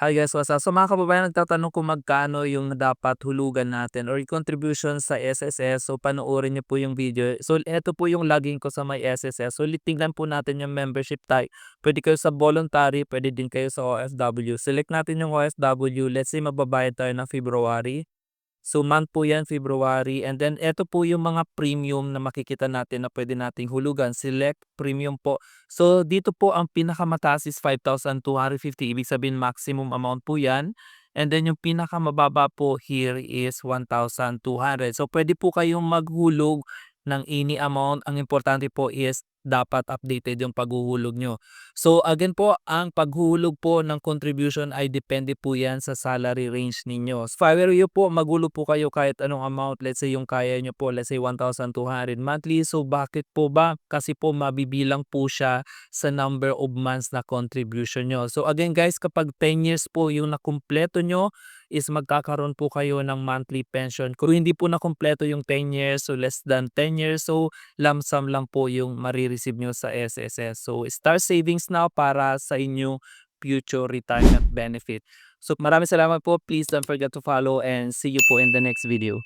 Hi guys, what's up? So mga kababayan, nagtatanong kung magkano yung dapat hulugan natin or yung contribution sa SSS. So panoorin niyo po yung video. So eto po yung login ko sa may SSS. So tingnan po natin yung membership type. Pwede kayo sa voluntary, pwede din kayo sa OFW. Select natin yung OFW. Let's say magbabayad tayo ng February. So month po yan, February. And then eto po yung mga premium na makikita natin na pwede nating hulugan. Select premium po. So dito po ang pinakamataas is 5,250. Ibig sabihin maximum amount po yan. And then yung pinakamababa po here is 1,200. So pwede po kayong maghulog ng any amount. Ang importante po is dapat updated yung paghuhulog nyo. So again po, ang paghuhulog po ng contribution ay depende po yan sa salary range ninyo. If I were you po, maghulog po kayo kahit anong amount. Let's say yung kaya nyo po, let's say 1,200 monthly. So bakit po ba? Kasi po mabibilang po siya sa number of months na contribution nyo. So again guys, kapag 10 years po yung nakumpleto nyo, is magkakaroon po kayo ng monthly pension. Kung hindi po nakumpleto yung 10 years, so less than 10 years, so lump sum lang po yung marireceive nyo sa SSS. So start savings now para sa inyong future retirement benefit. So maraming salamat po. Please don't forget to follow and see you po in the next video.